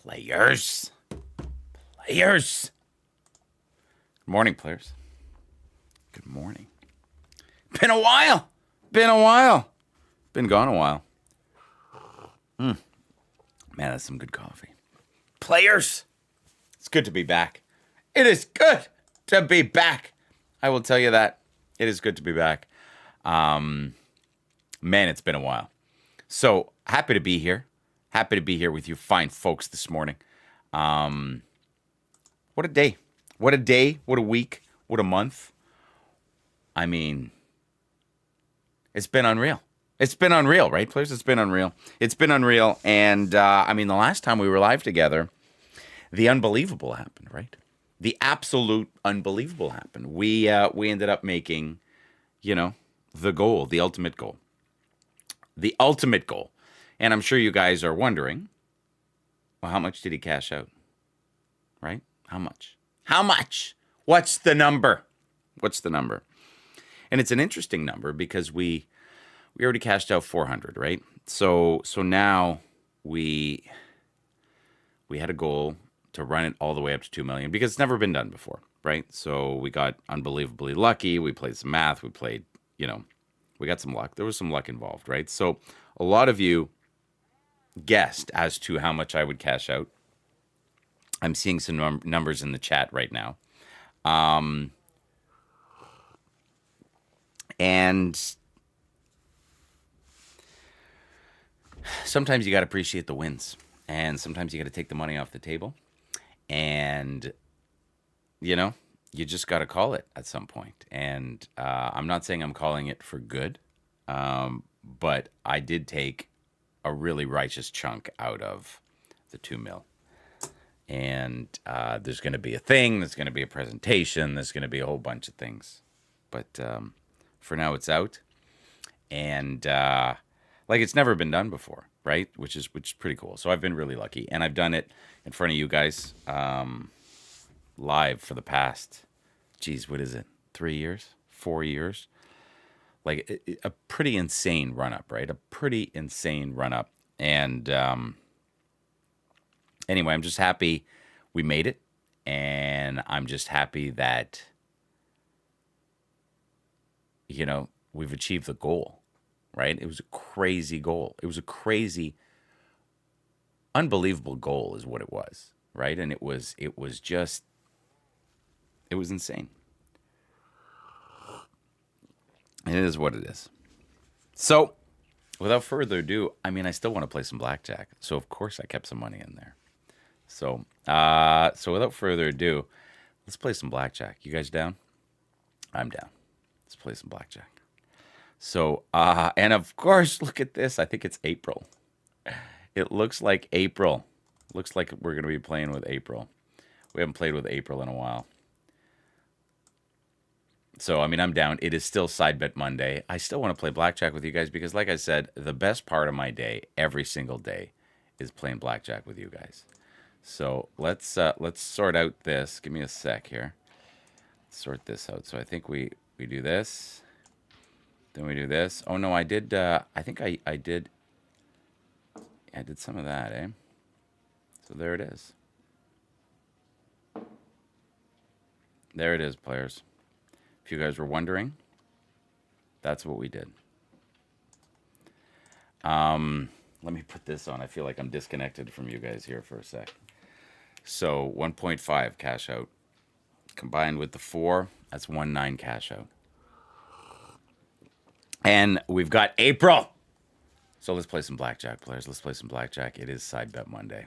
Players. Players. Good morning, players. Good morning. Been a while. Been a while. Been gone a while. Man, that's some good coffee. Players. It's good to be back. It is good to be back. I will tell you that. It is good to be back. Man, it's been a while. So, happy to be here. Happy to be here with you fine folks this morning. What a day. What a day. What a week. What a month. I mean, it's been unreal. It's been unreal, right, players? It's been unreal. It's been unreal. And, I mean, the last time we were live together, the unbelievable happened, right? The absolute unbelievable happened. We ended up making, the goal, the ultimate goal. The ultimate goal. And I'm sure you guys are wondering, well, how much did he cash out? Right? How much? How much? What's the number? What's the number? And it's an interesting number because we already cashed out 400, right? So now we had a goal to run it all the way up to 2 million because it's never been done before, right? So we got unbelievably lucky. We played some math. We played, we got some luck. There was some luck involved, right? So a lot of you guessed as to how much I would cash out. I'm seeing some numbers in the chat right now. And sometimes you got to appreciate the wins. And sometimes you got to take the money off the table. And, you just got to call it at some point. And I'm not saying I'm calling it for good. But I did take a really righteous chunk out of the 2 mil. And there's going to be a thing. There's going to be a presentation. There's going to be a whole bunch of things. But for now, it's out. And it's never been done before, right? Which is pretty cool. So I've been really lucky. And I've done it in front of you guys live for the past, what is it? 3 years? 4 years? A pretty insane run-up, right? A pretty insane run-up. And anyway, I'm just happy we made it. And I'm just happy that, we've achieved the goal, right? It was a crazy goal. It was a crazy, unbelievable goal is what it was, right? And it was insane. And it is what it is. So, without further ado, I still want to play some blackjack. So, of course, I kept some money in there. So without further ado, let's play some blackjack. You guys down? I'm down. Let's play some blackjack. So, and of course, look at this. I think it's April. It looks like April. Looks like we're going to be playing with April. We haven't played with April in a while. So, I'm down. It is still Side Bet Monday. I still want to play blackjack with you guys because, like I said, the best part of my day, every single day, is playing blackjack with you guys. So, let's sort out this. Give me a sec here. Sort this out. So, I think we do this. Then we do this. Oh, no, I did. I think I did. I did some of that, eh? So, there it is. There it is, players. If you guys were wondering, that's what we did. Let me put this on. I feel like I'm disconnected from you guys here for a sec. So 1.5 cash out. Combined with the 4, that's 1.9 cash out. And we've got April. So let's play some blackjack, players. Let's play some blackjack. It is Side Bet Monday.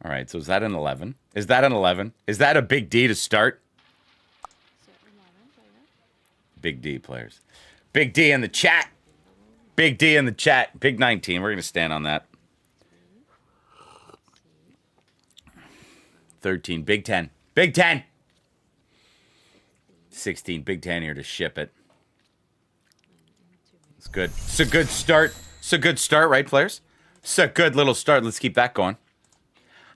All right, so is that an 11? Is that an 11? Is that a big D to start? Big D, players. Big D in the chat. Big D in the chat. Big 19. We're going to stand on that. 13. Big 10. Big 10. 16. Big 10 here to ship it. It's good. It's a good start. It's a good start, right, players? It's a good little start. Let's keep that going.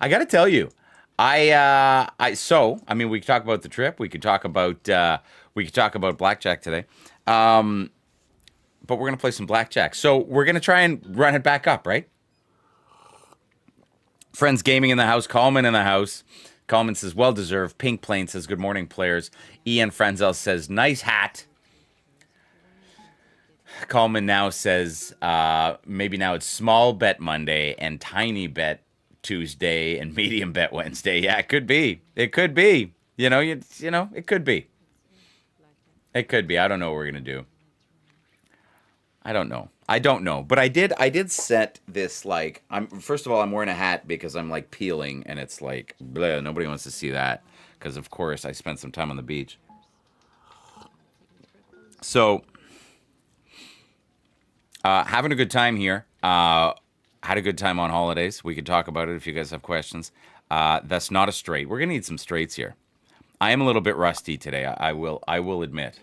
I got to tell you, I mean, we could talk about the trip. We could talk about blackjack today. But we're going to play some blackjack. So we're going to try and run it back up, right? Friends Gaming in the house. Coleman in the house. Coleman says, well-deserved. Pink Plane says, good morning, players. Ian Frenzel says, nice hat. Coleman now says, maybe now it's small bet Monday and tiny bet Tuesday and medium bet Wednesday. Yeah, it could be. It could be. You know, it could be. It could be. I don't know what we're going to do. I don't know. But I did set this, like, first of all, I'm wearing a hat because I'm like peeling and it's like, bleh, nobody wants to see that. Because of course I spent some time on the beach. So, having a good time here. Had a good time on holidays. We could talk about it if you guys have questions. That's not a straight. We're going to need some straights here. I am a little bit rusty today. I will admit.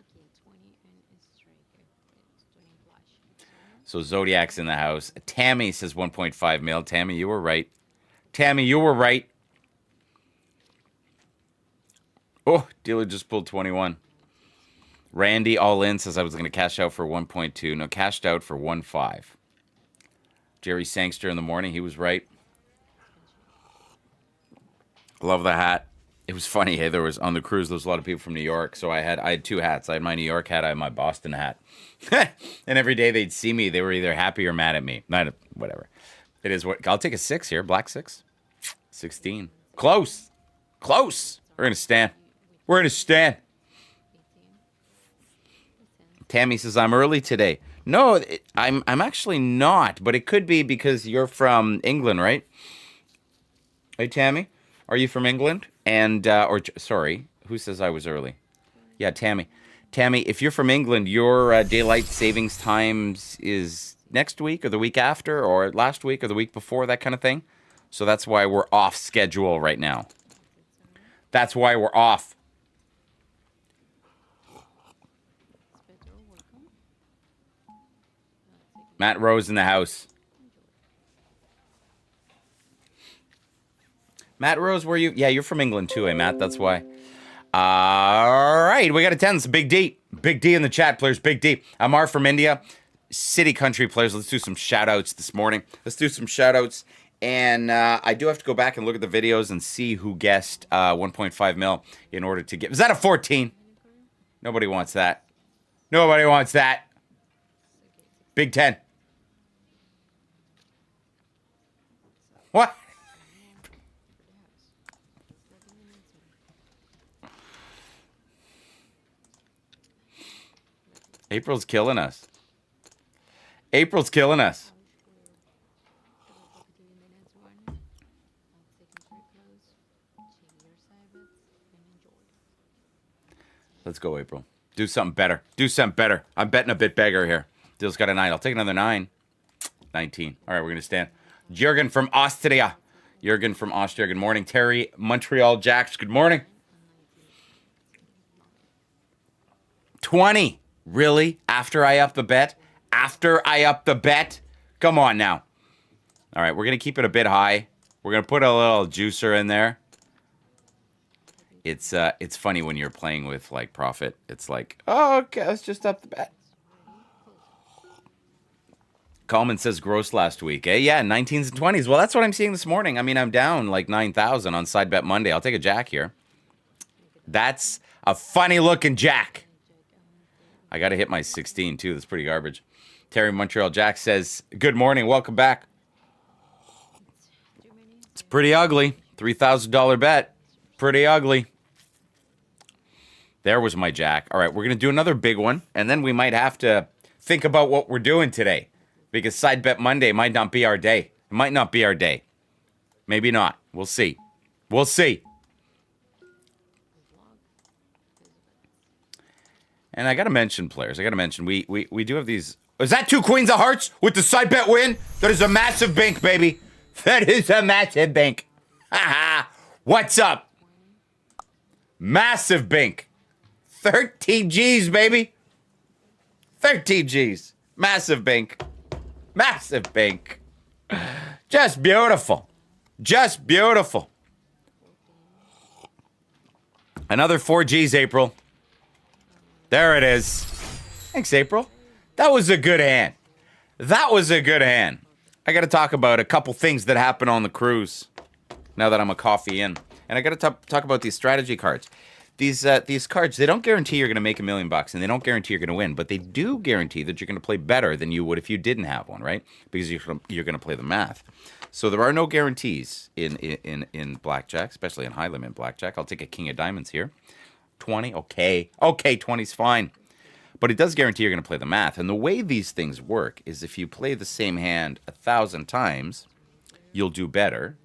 So Zodiac's in the house. Tammy says 1.5 mil. Tammy, you were right. Tammy, you were right. Oh, dealer just pulled 21. Randy all in says I was going to cash out for 1.2. No, cashed out for 1.5. Jerry Sangster in the morning. He was right. Love the hat. It was funny. Hey, there was on the cruise. There was a lot of people from New York, so I had two hats. I had my New York hat. I had my Boston hat. And every day they'd see me, they were either happy or mad at me. Not whatever. It is what I'll take a 6 here. Black 6. 16. Close. We're gonna stand. Tammy says I'm early today. No, I'm actually not, but it could be because you're from England, right? Hey, Tammy, are you from England? And sorry, who says I was early? Yeah, Tammy. Tammy, if you're from England, your daylight savings times is next week or the week after or last week or the week before, that kind of thing. So that's why we're off schedule right now. That's why we're off. Matt Rose in the house. Matt Rose, where you? Yeah, you're from England too, eh, Matt? That's why. All right, we got a 10. It's Big D. Big D in the chat, players. Big D. Amar from India. City Country players. Let's do some shout-outs this morning. And I do have to go back and look at the videos and see who guessed 1.5 mil in order to get... Is that a 14? Nobody wants that. Big 10. What? April's killing us. Let's go, April. Do something better. I'm betting a bit bigger here. Dill's got a 9. I'll take another 9. 19. All right, we're going to stand. Jürgen from Austria. Good morning. Terry, Montreal Jacks. Good morning. 20. Really? After I up the bet? Come on now. All right, we're going to keep it a bit high. We're going to put a little juicer in there. It's funny when you're playing with, like, profit. It's like, oh, okay, let's just up the bet. Coleman says gross last week. Yeah, 19s and 20s. Well, that's what I'm seeing this morning. I mean, I'm down like 9,000 on side bet Monday. I'll take a jack here. That's a funny-looking jack. I got to hit my 16, too. That's pretty garbage. Terry Montreal Jack says, good morning. Welcome back. It's pretty ugly. $3,000 bet. Pretty ugly. There was my jack. All right, we're going to do another big one, and then we might have to think about what we're doing today, because side bet Monday might not be our day. It might not be our day. Maybe not. We'll see. And I got to mention, players. We do have these. Is that 2 queens of hearts with the side bet win? That is a massive bank, baby. That is a massive bank. What's up? Massive bank. 13 G's, baby. 13 G's. Massive bink. Massive bink. Just beautiful. Just beautiful. Another 4Gs, April. There it is. Thanks, April. That was a good hand. That was a good hand. I got to talk about a couple things that happened on the cruise now that I'm a coffee in. And I got to talk about these strategy cards. These cards, they don't guarantee you're going to make $1 million, and they don't guarantee you're going to win, but they do guarantee that you're going to play better than you would if you didn't have one, right? Because you're going to play the math. So there are no guarantees in blackjack, especially in high limit blackjack. I'll take a king of diamonds here. 20, okay, 20's fine. But it does guarantee you're going to play the math. And the way these things work is if you play the same hand 1,000 times, you'll do better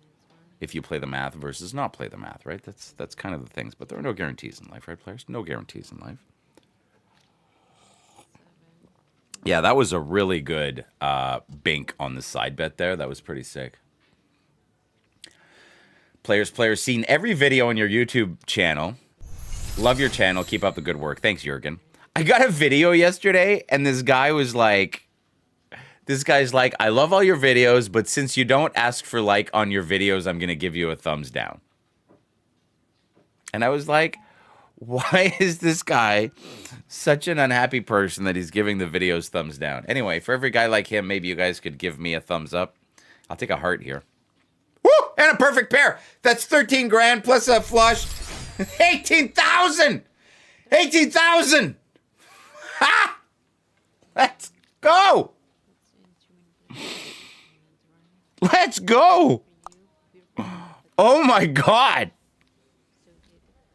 if you play the math versus not play the math, right? That's kind of the things. But there are no guarantees in life, right, players? No guarantees in life. Yeah, that was a really good bink on the side bet there. That was pretty sick. Players, seen every video on your YouTube channel. Love your channel. Keep up the good work. Thanks, Jurgen. I got a video yesterday, and this guy's like, I love all your videos, but since you don't ask for like on your videos, I'm going to give you a thumbs down. And I was like, why is this guy such an unhappy person that he's giving the videos thumbs down? Anyway, for every guy like him, maybe you guys could give me a thumbs up. I'll take a heart here. Woo! And a perfect pair. That's 13 grand plus a flush. 18,000! 18,000! Ha! Let's go! Let's go! Oh my God!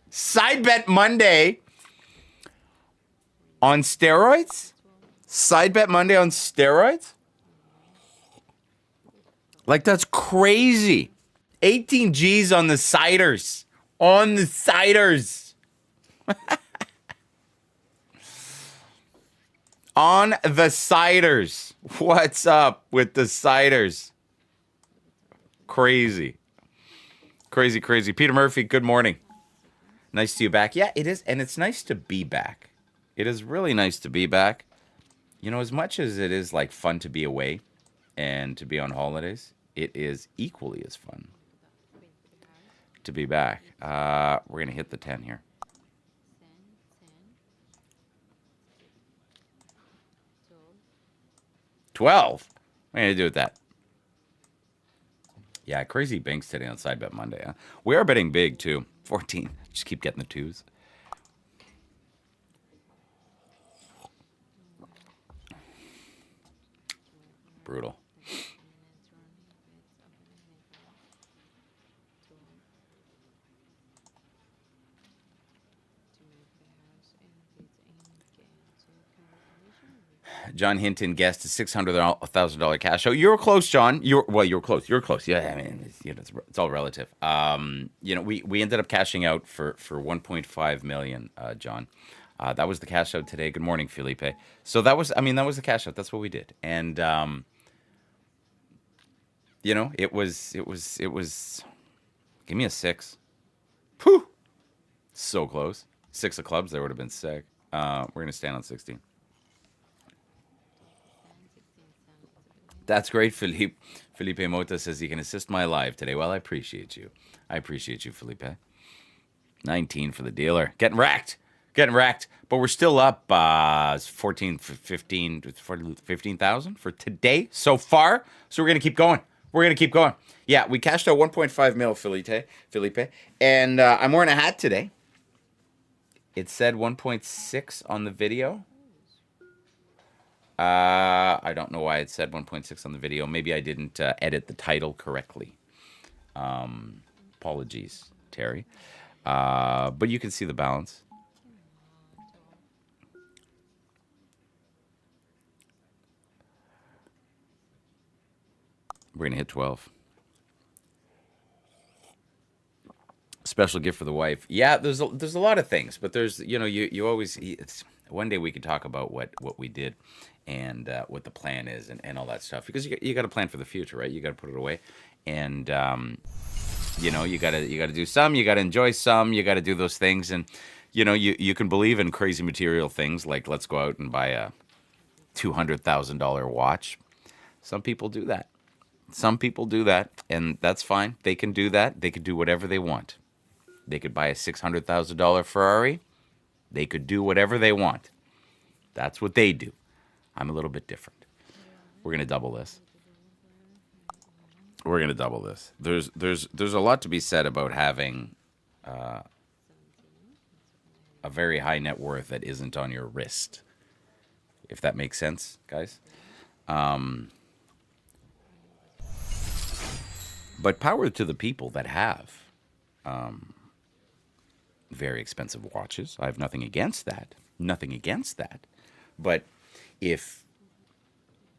Side bet Monday on steroids? Side bet Monday on steroids? Like, that's crazy. 18 G's on the siders. On the siders. On the siders. What's up with the siders? Crazy. Crazy, crazy. Peter Murphy, good morning. Nice to see you back. Yeah, it is. And it's nice to be back. It is really nice to be back. You know, as much as it is like fun to be away and to be on holidays, it is equally as fun to be back. We're going to hit the 10 here. 12? What are you going to do with that? Yeah, crazy binks today on Side Bet Monday. Huh? We are betting big, too. 14. Just keep getting the twos. Brutal. John Hinton guessed a $600,000 cash show. You were close, John. You were close. You were close. Yeah, I mean, it's all relative. We ended up cashing out for 1.5 million, John. That was the cash out today. Good morning, Felipe. So that was the cash out. That's what we did. And it was. Give me a 6. Whew. So close. 6 of clubs. There would have been sick. We're gonna stand on 16. That's great, Felipe. Felipe Mota says he can assist my live today. Well, I appreciate you. Felipe. 19 for the dealer. Getting wrecked. But we're still up 15,000 for today so far. So we're going to keep going. Yeah, we cashed out 1.5 mil, Felipe. And I'm wearing a hat today. It said 1.6 on the video. I don't know why it said 1.6 on the video. Maybe I didn't edit the title correctly. Apologies, Terry. But you can see the balance. We're going to hit 12. Special gift for the wife. Yeah, there's a lot of things, but there's, you always, one day we could talk about what we did and what the plan is and all that stuff, because you got to plan for the future, right? You got to put it away, and you got to do some, you got to enjoy some, you got to do those things, and you can believe in crazy material things like let's go out and buy a $200,000 watch. Some people do that. Some people do that, and that's fine. They can do that. They could do whatever they want. They could buy a $600,000 Ferrari. They could do whatever they want. That's what they do. I'm a little bit different. We're gonna double this. We're gonna double this. There's a lot to be said about having a very high net worth that isn't on your wrist. If that makes sense, guys. But power to the people that have very expensive watches. I have nothing against that. Nothing against that. But if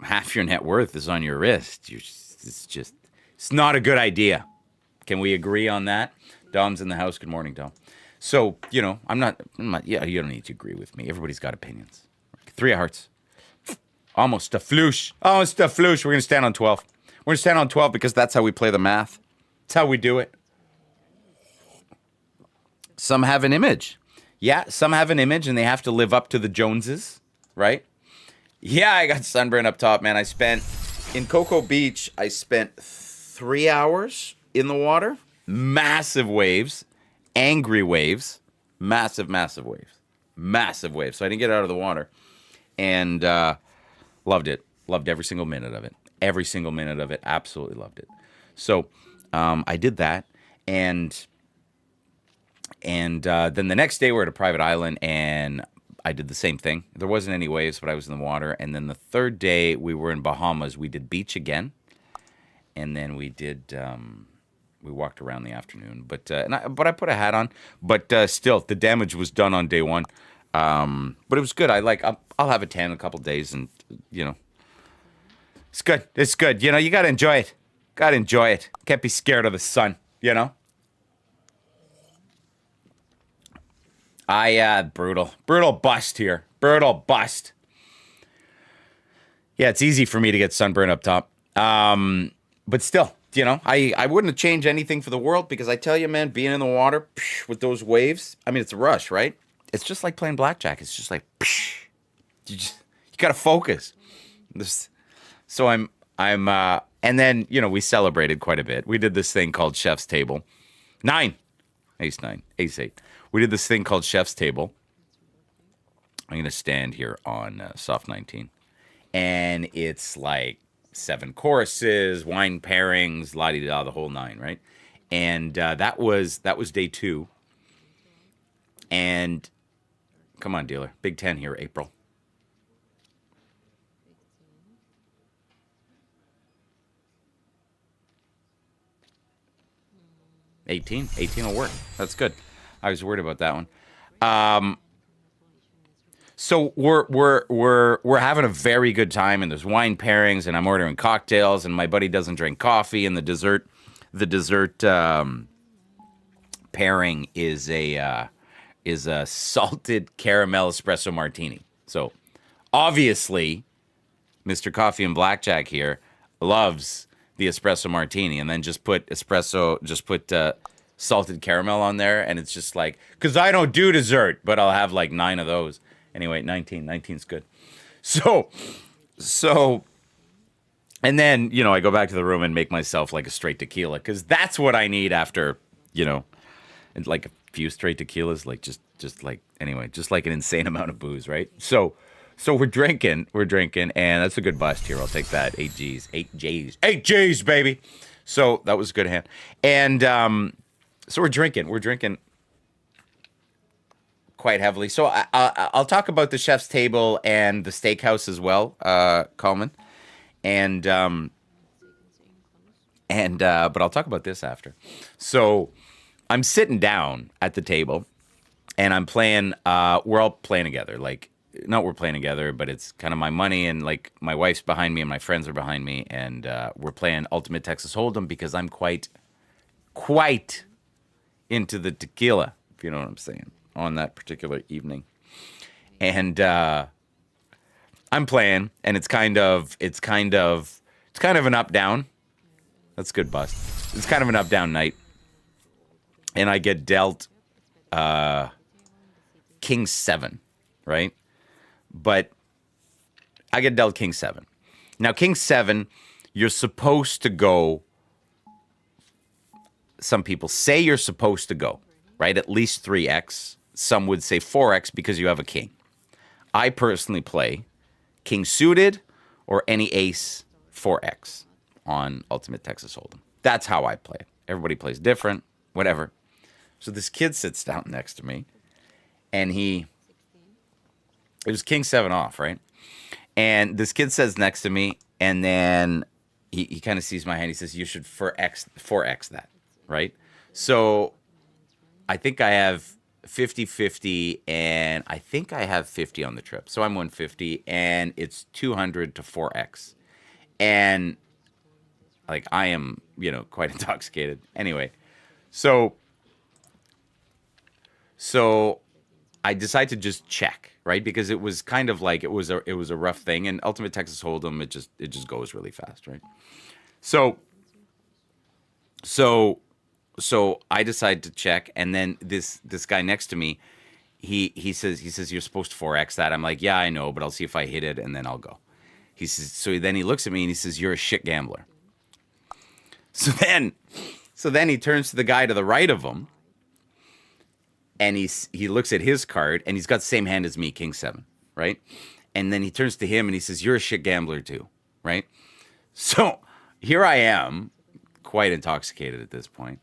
half your net worth is on your wrist, it's not a good idea. Can we agree on that? Dom's in the house. Good morning, Dom. So, I'm not, yeah, you don't need to agree with me. Everybody's got opinions. 3 of hearts. Almost a floosh. Almost a floosh. We're going to stand on 12. We're going to stand on 12 because that's how we play the math. That's how we do it. Some have an image. Yeah, some have an image and they have to live up to the Joneses, right? Yeah, I got sunburn up top, man. In Cocoa Beach, I spent 3 hours in the water. Massive waves. Angry waves. Massive, massive waves. Massive waves. So I didn't get out of the water. And loved it. Loved every single minute of it. Every single minute of it. Absolutely loved it. So I did that. And then the next day we're at a private island and I did the same thing. There wasn't any waves, but I was in the water. And then the third day we were in Bahamas. We did beach again. And then we did... we walked around the afternoon, but I put a hat on. But still, the damage was done on day one. But it was good. I'll have a tan in a couple days, and it's good. It's good. You got to enjoy it. Got to enjoy it. Can't be scared of the sun. Brutal bust here. Brutal bust. Yeah, it's easy for me to get sunburn up top. But still. I wouldn't have changed anything for the world because I tell you, man, being in the water with those waves, I mean, it's a rush, right? It's just like playing blackjack. It's just like, you got to focus. So and then, we celebrated quite a bit. We did this thing called Chef's Table. 9. Ace 9. Ace 8. We did this thing called Chef's Table. I'm going to stand here on soft 19. And it's like 7 courses, wine pairings, la-di-da, the whole 9, right? And that was day 2. And come on, dealer, Big 10 here, April. $18 will work. That's good. I was worried about that one. So we're having a very good time, and there's wine pairings, and I'm ordering cocktails, and my buddy doesn't drink coffee, and the dessert pairing is a salted caramel espresso martini. So obviously, Mr. Coffee and Blackjack here loves the espresso martini, and then just put salted caramel on there, and it's just like, because I don't do dessert, but I'll have like 9 of those. Anyway, 19's good. So, and then, I go back to the room and make myself like a straight tequila, because that's what I need after, and like a few straight tequilas, like just like an insane amount of booze, right? So we're drinking, and that's a good bust here. I'll take that. 8 G's, baby. So that was a good hand. And so we're drinking quite heavily. So I'll talk about the Chef's Table and the steakhouse as well, Coleman. And but I'll talk about this after. So I'm sitting down at the table, and I'm playing. We're all playing together. Like, not we're playing together, but it's kind of my money, and like my wife's behind me and my friends are behind me, and we're playing Ultimate Texas Hold'em because I'm quite into the tequila, if you know what I'm saying, on that particular evening. And I'm playing, and it's kind of an up-down. That's good bust. It's kind of an up-down night. And I get dealt King 7, right? But I get dealt king 7. Now, king 7, you're supposed to go. Some people say you're supposed to go, right? At least 3x. Some would say 4x because you have a king. I personally play king suited or any ace 4x on Ultimate Texas Hold'em. That's how I play it. Everybody plays different, whatever. So this kid sits down next to me, and it was king 7 off, right? And this kid says next to me, and then he kind of sees my hand. He says, you should 4x that, right? So I think I have 50-50, and I think I have 50 on the trip. So I'm 150, and it's 200 to 4x. And like I am, quite intoxicated. Anyway, so I decided to just check, right? Because it was kind of like it was a rough thing, and Ultimate Texas Hold'em, it just goes really fast, right? So I decided to check, and then this guy next to me, he says you're supposed to 4x that. I'm like, yeah, I know, but I'll see if I hit it, and then I'll go. He says, so then he looks at me and he says, you're a shit gambler. So then he turns to the guy to the right of him, and he looks at his card, and he's got the same hand as me, king 7, right? And then he turns to him and he says, you're a shit gambler too, right? So here I am, quite intoxicated at this point,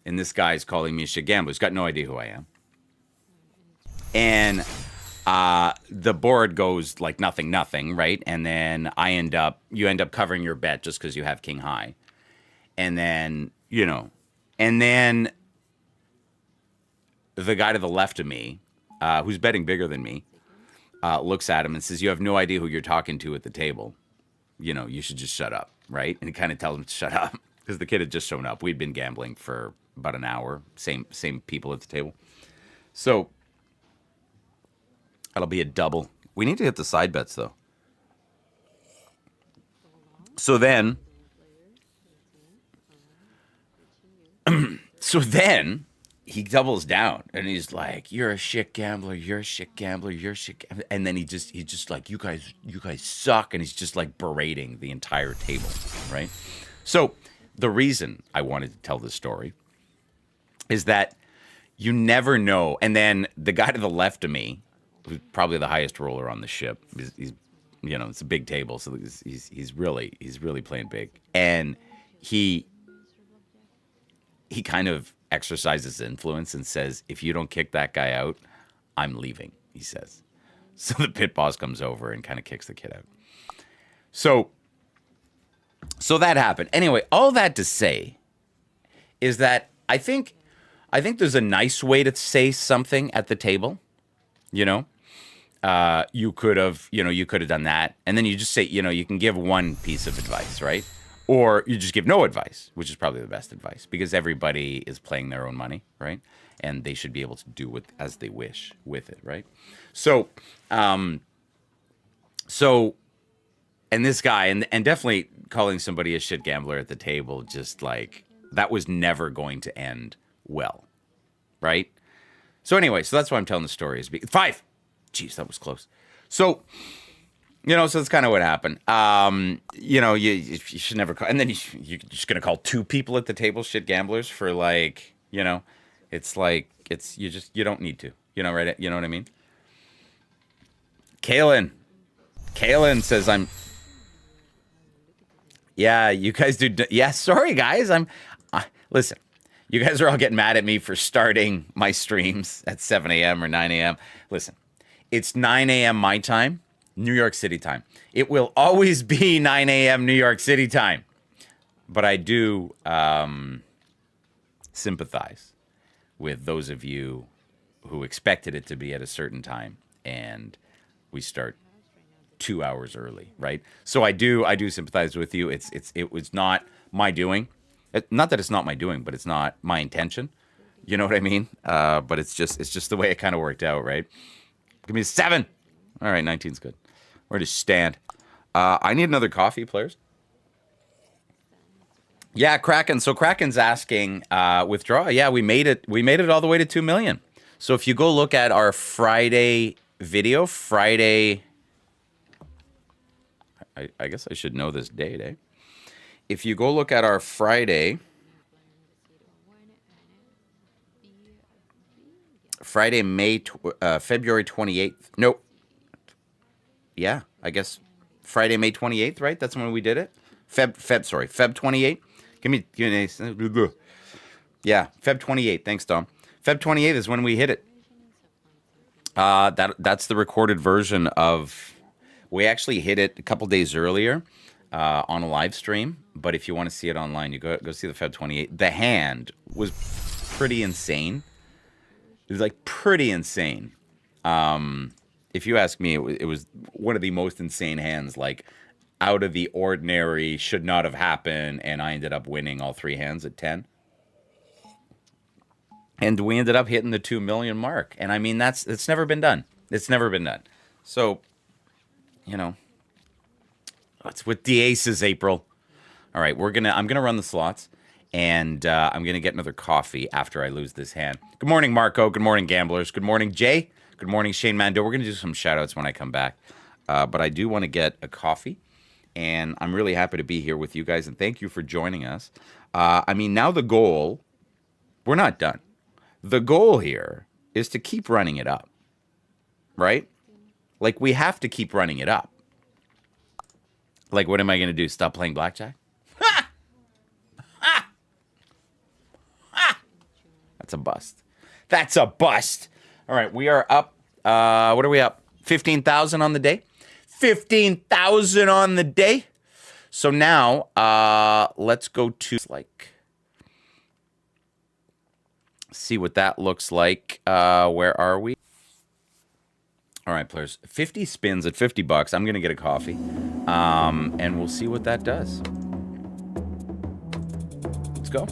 and this guy's calling me a shit gambler. He's got no idea who I am. And the board goes like nothing, right? And then you end up covering your bet just because you have king high. And then, the guy to the left of me, who's betting bigger than me, looks at him and says, you have no idea who you're talking to at the table. You should just shut up, right? And he kind of tells him to shut up because the kid had just shown up. We'd been gambling for about an hour, same people at the table. So that'll be a double. We need to hit the side bets, though. So then he doubles down and he's like, you're a shit gambler, you're a shit gambler, you're a shit gambler. And then he just like, you guys suck. And he's just like berating the entire table, right? So the reason I wanted to tell this story is that you never know. And then the guy to the left of me, who's probably the highest roller on the ship, he's it's a big table, so he's really playing big. And he kind of exercises influence and says, if you don't kick that guy out, I'm leaving, he says. So the pit boss comes over and kind of kicks the kid out. So that happened. Anyway, all that to say is that I think there's a nice way to say something at the table. You could have done that, and then you just say, you can give one piece of advice, right? Or you just give no advice, which is probably the best advice, because everybody is playing their own money, right? And they should be able to do as they wish with it, right? So, and this guy, and definitely calling somebody a shit gambler at the table, just like, that was never going to end well, right? So anyway, so that's why I'm telling the story. 5. Jeez, that was close. So, so that's kind of what happened. You should never call, and then you're just gonna call 2 people at the table shit gamblers for like, it's like you don't need to, right? You know what I mean? Kaylin says yeah, you guys do. Yeah, sorry guys, listen. You guys are all getting mad at me for starting my streams at 7 a.m. or 9 a.m. Listen, it's 9 a.m. my time. New York City time. It will always be 9 a.m. New York City time. But I do sympathize with those of you who expected it to be at a certain time, and we start 2 hours early, right? So I do sympathize with you. It was not my doing. Not that it's not my doing, but it's not my intention. You know what I mean? But it's just the way it kind of worked out, right? Give me a 7. All right, 19's good. Where to stand? I need another coffee, players. Yeah, Kraken. So Kraken's asking withdraw. Yeah, we made it. We made it all the way to 2 million. So if you go look at our Friday video, Friday I guess I should know this date, eh? If you go look at our Friday, February 28th. Nope. Yeah, I guess Friday, May 28th, right? That's when we did it. Feb 28th. Give me, yeah, Feb 28th. Thanks, Dom. Feb 28th is when we hit it. That's the recorded version of. We actually hit it a couple days earlier on a live stream. But if you want to see it online, you go see the Feb 28th. The hand was pretty insane. It was like pretty insane. If you ask me, it was one of the most insane hands, like out of the ordinary, should not have happened, and I ended up winning all 3 hands at 10. And we ended up hitting the 2 million mark. And I mean, it's never been done. It's never been done. So, it's with the aces, April. All right, I'm gonna run the slots, and I'm gonna get another coffee after I lose this hand. Good morning, Marco. Good morning, gamblers. Good morning, Jay. Good morning, Shane Mando. We're gonna do some shout outs when I come back. But I do want to get a coffee, and I'm really happy to be here with you guys, and thank you for joining us. I mean, now the goal, we're not done. The goal here is to keep running it up, right? Like, we have to keep running it up. Like, what am I going to do? Stop playing blackjack? Ha! Ha! Ha! That's a bust. That's a bust. All right, we are up. What are we up? 15,000 on the day? 15,000 on the day. So now, let's go to, like, see what that looks like. Where are we? All right, players. 50 spins at $50. I'm going to get a coffee. And we'll see what that does. Let's go.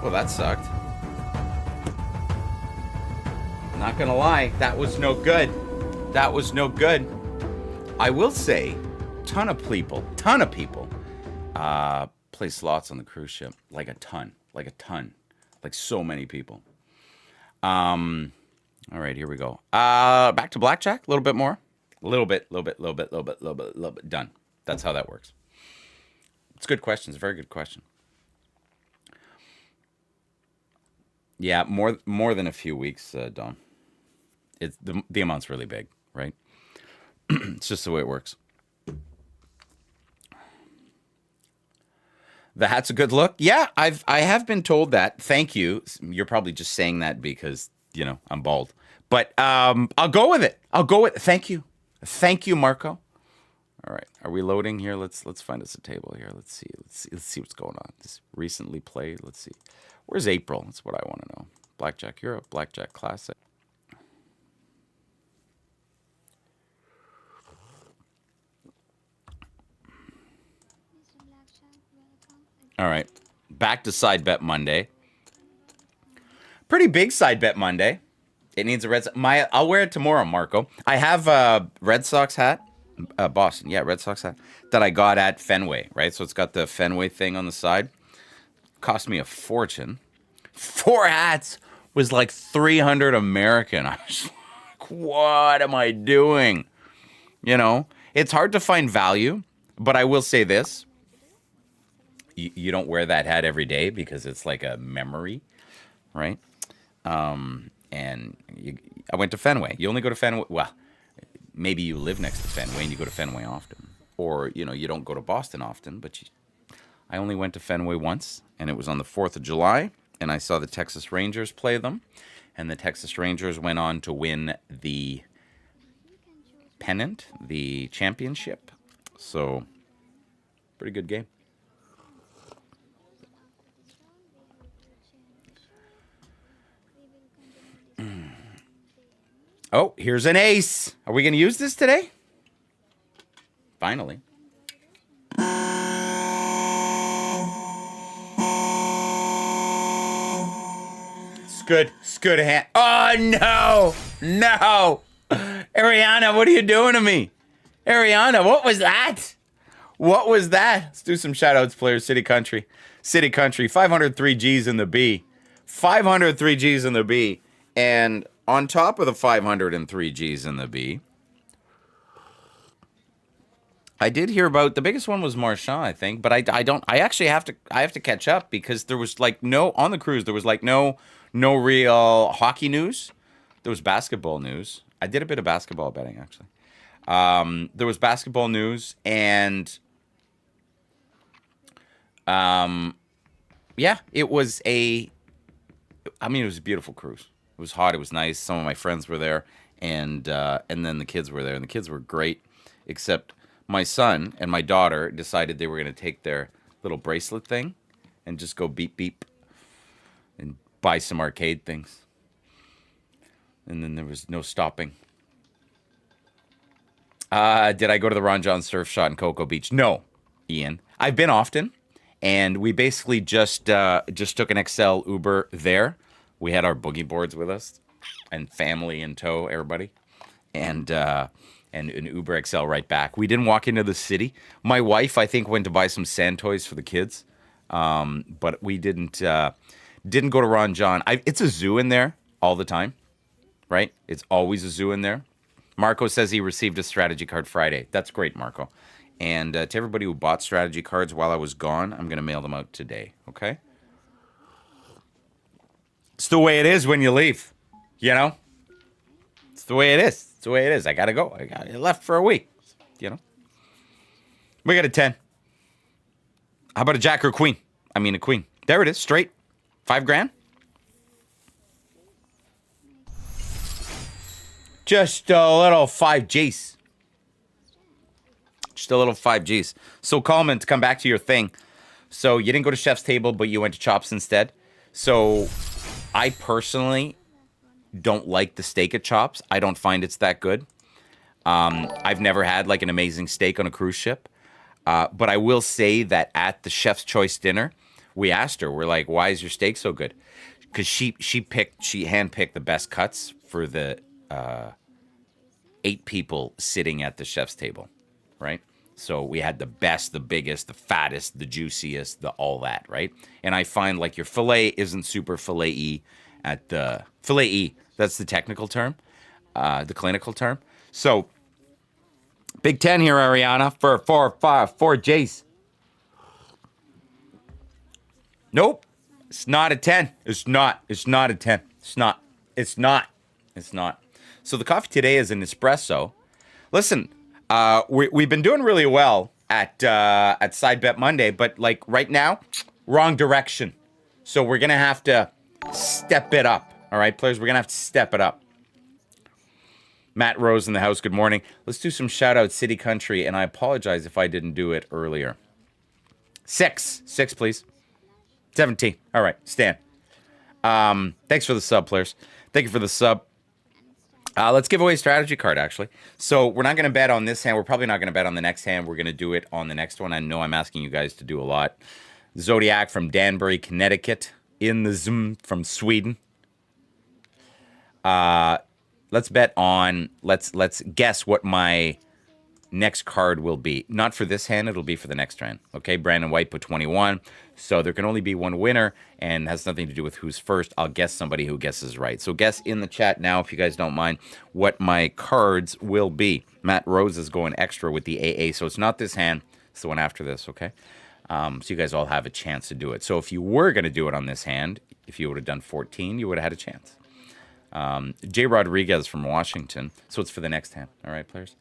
Well, that sucked. Not gonna lie, that was no good. That was no good. I will say, ton of people play slots on the cruise ship. Like a ton. Like so many people. All right, here we go. Back to blackjack, a little bit more. A little bit. Done. That's how that works. It's a good question. It's a very good question. Yeah, more than a few weeks, Dom. It's the amount's really big, right? It's just the way it works. The hat's a good look. Yeah, I have been told that. Thank you. You're probably just saying that because, I'm bald. But I'll go with it. Thank you. Thank you, Marco. All right. Are we loading here? Let's find us a table here. Let's see what's going on. This recently played. Let's see. Where's April? That's what I want to know. Blackjack Europe, Blackjack Classic. All right. Back to side bet Monday. Pretty big side bet Monday. It needs a Red Sox. I'll wear it tomorrow, Marco. I have a Red Sox hat. Boston. Yeah, Red Sox hat. That I got at Fenway, right? So it's got the Fenway thing on the side. Cost me a fortune. 4 hats was like 300 American. I was like, what am I doing? It's hard to find value, but I will say this. You don't wear that hat every day because it's like a memory, right? And I went to Fenway. You only go to Fenway. Well, maybe you live next to Fenway and you go to Fenway often. Or, you don't go to Boston often. But I only went to Fenway once, and it was on the 4th of July. And I saw the Texas Rangers play them. And the Texas Rangers went on to win the pennant, the championship. So, pretty good game. Oh, here's an ace. Are we going to use this today? Finally. It's good. It's good hand. Oh, no. No. Ariana, what are you doing to me? Ariana, what was that? What was that? Let's do some shout-outs, players. City Country. 503 G's in the B. 503 G's in the B. And on top of the 503 G's in the B, I did hear about the biggest one was Marchand, I think, but I actually have to catch up because there was like on the cruise there was like no real hockey news. There was basketball news. I did a bit of basketball betting actually. There was basketball news and yeah, it was a beautiful cruise. It was hot. It was nice. Some of my friends were there, and then the kids were there, and the kids were great, except my son and my daughter decided they were going to take their little bracelet thing and just go beep beep and buy some arcade things, and then there was no stopping. Did I go to the Ron John Surf Shot in Cocoa Beach? No, Ian. I've been often, and we basically just took an XL Uber there. We had our boogie boards with us, and family in tow, everybody, and an Uber XL right back. We didn't walk into the city. My wife, I think, went to buy some sand toys for the kids, but we didn't go to Ron John. It's a zoo in there all the time, right? It's always a zoo in there. Marco says he received a strategy card Friday. That's great, Marco. And to everybody who bought strategy cards while I was gone, I'm going to mail them out today, okay? It's the way it is when you leave, It's the way it is. It's the way it is. I got to go. I left for a week, We got a 10. How about a jack or a queen? I mean a queen. There it is, straight. $5,000. Just a little 5Gs. Just a little 5Gs. So Coleman, to come back to your thing. So you didn't go to Chef's Table, but you went to Chops instead. So I personally don't like the steak at Chops. I don't find it's that good. I've never had like an amazing steak on a cruise ship. But I will say that at the Chef's Choice dinner, we asked her, we're like, why is your steak so good? Because she handpicked the best cuts for the 8 people sitting at the chef's table, right? So we had the best, the biggest, the fattest, the juiciest, the all that, right? And I find like your filet isn't super filet-y at the filet-y. That's the technical term, the clinical term. So Big 10 here, Ariana, for 4 J's. Nope. It's not a 10. It's not. It's not a 10. It's not. It's not. It's not. So the coffee today is an espresso. Listen, we've been doing really well at Side Bet Monday, but like right now, wrong direction. So we're gonna have to step it up. All right, players, we're gonna have to step it up. Matt Rose in the house. Good morning. Let's do some shout out City Country, and I apologize if I didn't do it earlier. 6, please. 17. All right, Stan. Thanks for the sub, players. Thank you for the sub. Let's give away a strategy card, actually. So we're not going to bet on this hand. We're probably not going to bet on the next hand. We're going to do it on the next one. I know I'm asking you guys to do a lot. Zodiac from Danbury, Connecticut. In the Zoom from Sweden. Let's bet on, let's guess what my next card will be. Not for this hand, it'll be for the next hand. Okay, Brandon White put 21. So there can only be one winner and has nothing to do with who's first. I'll guess somebody who guesses right. So guess in the chat now, if you guys don't mind, what my cards will be. Matt Rose is going extra with the AA. So it's not this hand, it's the one after this, okay? So you guys all have a chance to do it. So if you were going to do it on this hand, if you would have done 14, you would have had a chance. Jay Rodriguez from Washington. So it's for the next hand. All right, players.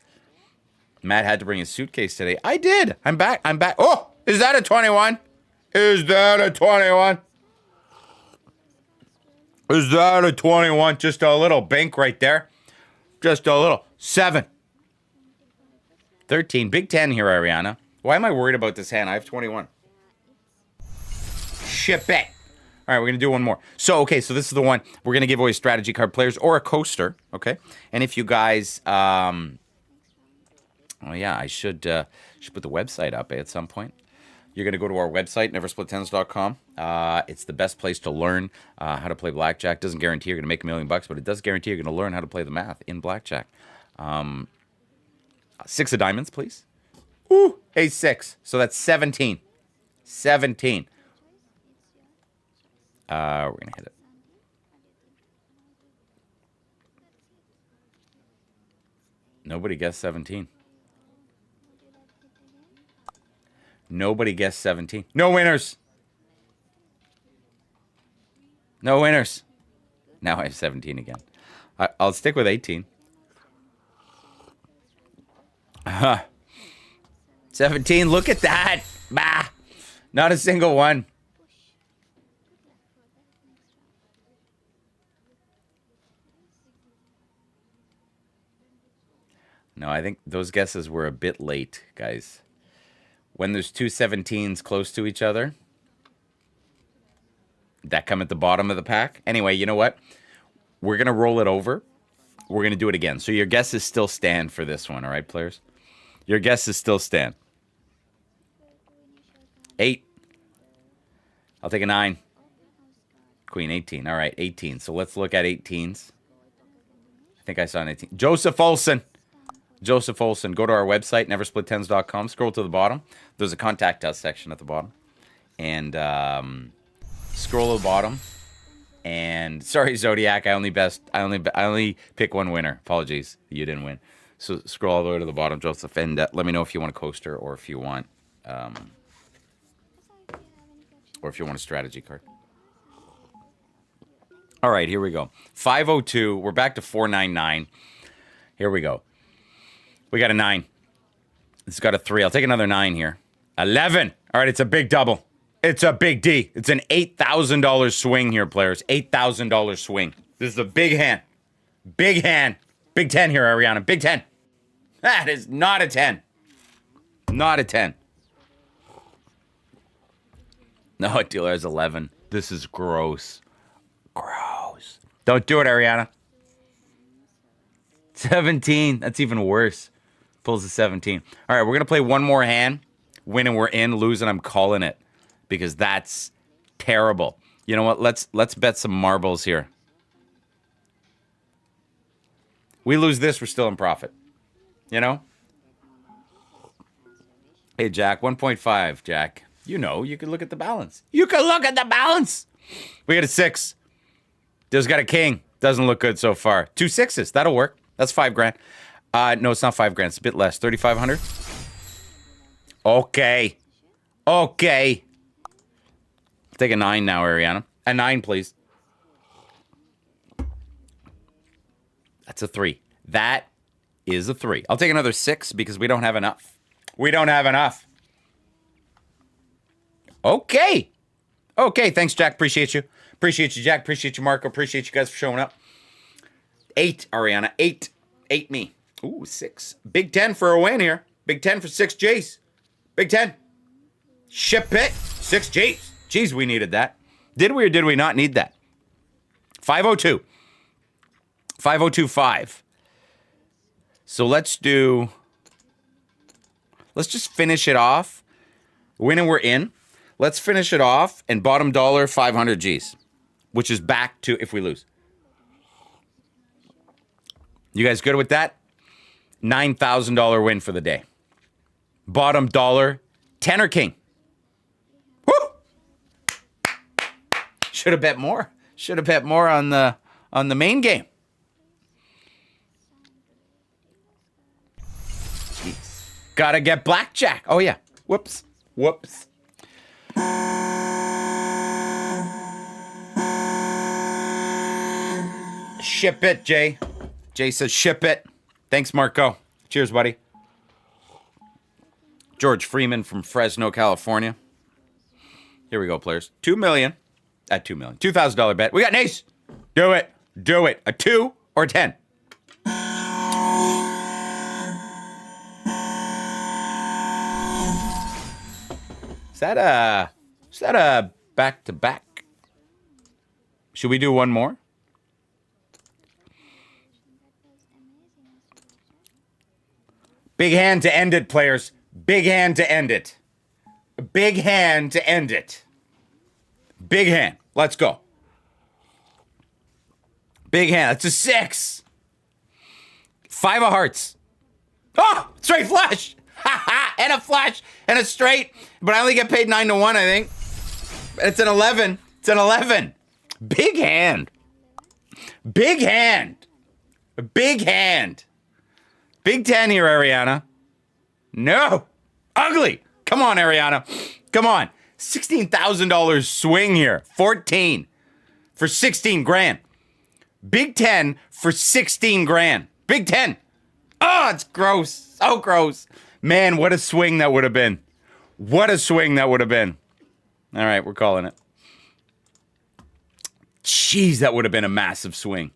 Matt had to bring his suitcase today. I did. I'm back. Oh, is that a 21? Is that a 21? Is that a 21? Just a little bink right there. Just a little. 7. 13. Big 10 here, Ariana. Why am I worried about this hand? I have 21. Ship it. All right, we're going to do one more. So, okay, so this is the one. We're going to give away strategy card players or a coaster, okay? And if you guys, oh, yeah, I should put the website up at some point. You're going to go to our website, neversplittens.com. It's the best place to learn how to play blackjack. Doesn't guarantee you're going to make $1 million, but it does guarantee you're going to learn how to play the math in blackjack. 6 of diamonds, please. Ooh, A6. So that's 17. 17. We're going to hit it. Nobody guessed 17. Nobody guessed 17. No winners. No winners. Now I have 17 again. I'll stick with 18. 17. Look at that. Bah. Not a single one. No, I think those guesses were a bit late, guys. When there's 2 17s close to each other, that come at the bottom of the pack. Anyway, you know what? We're going to roll it over. We're going to do it again. So your guesses still stand for this one, all right, players? Your guesses still stand. 8. I'll take a 9. Queen, 18. All right, 18. So let's look at 18s. I think I saw an 18. Joseph Olsen. Joseph Olsen. Go to our website, neversplittens.com. Scroll to the bottom. There's a contact us section at the bottom. And scroll to the bottom. And sorry, Zodiac, I only pick one winner. Apologies, you didn't win. So scroll all the way to the bottom, Joseph, and let me know if you want a coaster or if you want a strategy card. All right, here we go. 502. We're back to 499. Here we go. We got a 9. It's got a 3. I'll take another 9 here. 11. All right, it's a big double. It's a big D. It's an $8,000 swing here, players. $8,000 swing. This is a big hand. Big hand. Big 10 here, Ariana. Big 10. That is not a 10. Not a 10. No, dealer has 11. This is gross. Gross. Don't do it, Ariana. 17. That's even worse. Pulls a 17. All right, we're going to play one more hand. Win and we're in. Lose and I'm calling it. Because that's terrible. You know what? Let's bet some marbles here. We lose this, we're still in profit. You know? Hey, Jack, 1.5, Jack. You know, you can look at the balance. You can look at the balance. We got a 6. There's got a king. Doesn't look good so far. 2 6s. That'll work. That's $5,000. No, it's not $5,000. It's a bit less. 3,500. Okay. Okay. Take a 9 now, Ariana. A 9, please. That's a 3. That is a 3. I'll take another 6 because we don't have enough. We don't have enough. Okay. Okay, thanks, Jack. Appreciate you. Appreciate you, Jack. Appreciate you, Marco. Appreciate you guys for showing up. 8, Ariana. 8. 8 me. Ooh, 6. Big 10 for a win here. Big 10 for 6 G's. Big 10. Ship it. 6 G's. Geez, we needed that. Did we or did we not need that? 502. 5025. So let's just finish it off. Win and we're in. Let's finish it off and bottom dollar 500 G's, which is back to if we lose. You guys good with that? $9,000 win for the day. Bottom dollar, 10 or king. Woo! Should have bet more. Should have bet more on the main game. Jeez. Gotta get blackjack. Oh yeah. Whoops. Whoops. Ship it, Jay. Jay says ship it. Thanks, Marco. Cheers, buddy. George Freeman from Fresno, California. Here we go, players. 2 million. At 2 million. $2,000 bet. We got an ace. Do it. Do it. A 2 or a 10. Is that a back-to-back? Should we do one more? Big hand to end it, players. Big hand to end it. Big hand to end it. Big hand. Let's go. Big hand. That's a 6. 5 of hearts. Oh, straight flush. And a flush and a straight. But I only get paid 9 to 1, I think. It's an 11. It's an 11. Big hand. Big hand. Big hand. Big 10 here, Ariana. No. Ugly. Come on, Ariana. Come on. $16,000 swing here. 14 for 16 grand. Big 10 for 16 grand. Big 10. Oh, it's gross. So gross. Man, what a swing that would have been. What a swing that would have been. All right, we're calling it. Jeez, that would have been a massive swing.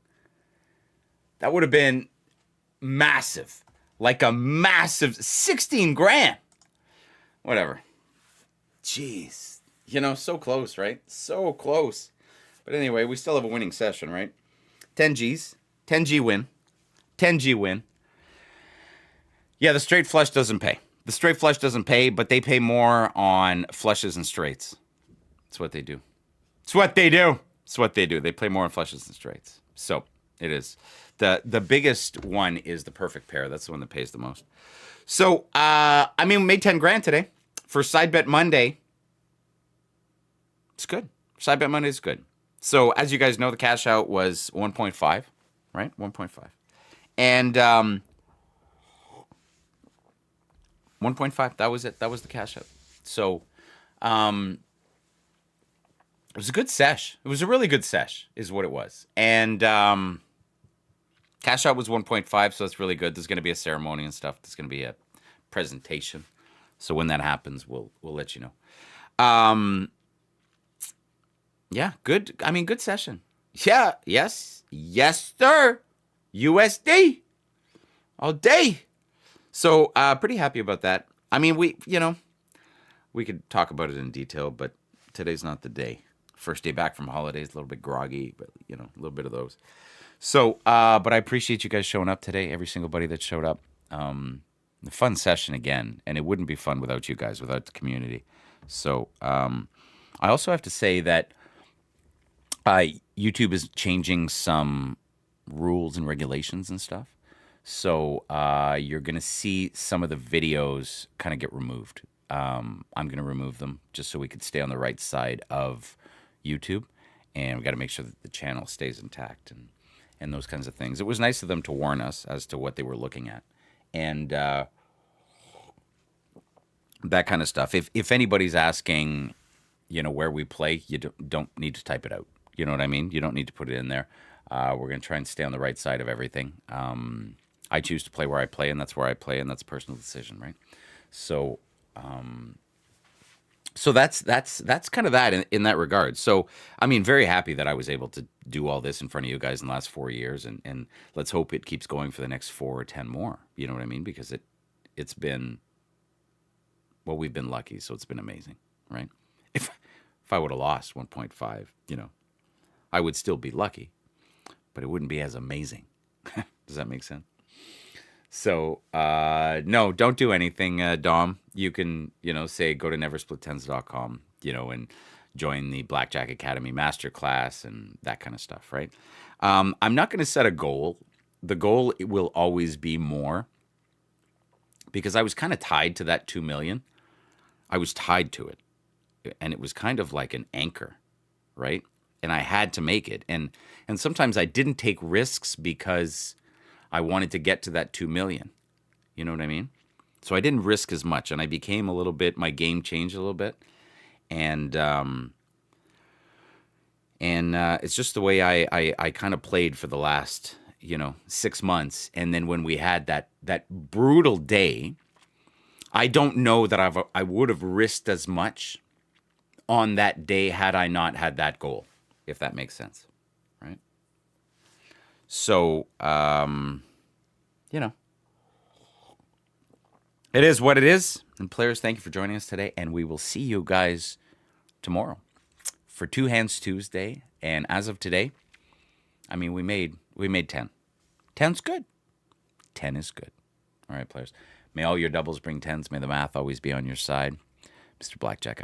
That would have been massive. Like a massive 16 grand. Whatever. Jeez. You know, so close, right? So close. But anyway, we still have a winning session, right? 10 G's. 10 G win. 10 G win. Yeah, the straight flush doesn't pay. The straight flush doesn't pay, but they pay more on flushes and straights. That's what they do. It's what they do. It's what they do. They play more on flushes and straights. So it is. The biggest one is the perfect pair. That's the one that pays the most. So, we made 10 grand today. For Side Bet Monday, it's good. Side Bet Monday is good. So, as you guys know, the cash out was 1.5, right? 1.5. And 1.5, that was it. That was the cash out. So, it was a good sesh. It was a really good sesh, is what it was. And cash out was 1.5, so that's really good. There's going to be a ceremony and stuff. There's going to be a presentation. So when that happens, we'll let you know. Yeah, good. I mean, good session. Yeah, yes, sir. USD all day. So pretty happy about that. I mean, we could talk about it in detail, but today's not the day. First day back from holidays, a little bit groggy, but a little bit of those. So, but I appreciate you guys showing up today. Every single buddy that showed up. The fun session again, and it wouldn't be fun without you guys, without the community. So I also have to say that YouTube is changing some rules and regulations and stuff. So you're going to see some of the videos kind of get removed. I'm going to remove them just so we could stay on the right side of YouTube. And we got to make sure that the channel stays intact and those kinds of things. It was nice of them to warn us as to what they were looking at. And that kind of stuff. If anybody's asking, where we play, you don't need to type it out. You know what I mean? You don't need to put it in there. We're going to try and stay on the right side of everything. I choose to play where I play, and that's where I play, and that's a personal decision, right? So, so that's kind of that in that regard. So, I mean, very happy that I was able to do all this in front of you guys in the last 4 years, and let's hope it keeps going for the next 4 or 10 more. You know what I mean? Because it's been, well, we've been lucky, so it's been amazing, right? If I would have lost 1.5, I would still be lucky, but it wouldn't be as amazing. Does that make sense? So, no, don't do anything, Dom. You can, say go to neversplittens.com, and join the Blackjack Academy Masterclass and that kind of stuff, right? I'm not going to set a goal. The goal will always be more because I was kind of tied to that 2 million. I was tied to it, and it was kind of like an anchor, right? And I had to make it. And sometimes I didn't take risks because I wanted to get to that 2 million. You know what I mean? So I didn't risk as much, and I became a little bit, my game changed a little bit. And it's just the way I kind of played for the last, 6 months. And then when we had that brutal day, I don't know that I would have risked as much on that day had I not had that goal, if that makes sense, right? So, it is what it is. And players, thank you for joining us today. And we will see you guys tomorrow for Two Hands Tuesday. And as of today, I mean, we made 10. 10's good. 10 is good. All right, players. May all your doubles bring 10s. May the math always be on your side. Mr. Blackjack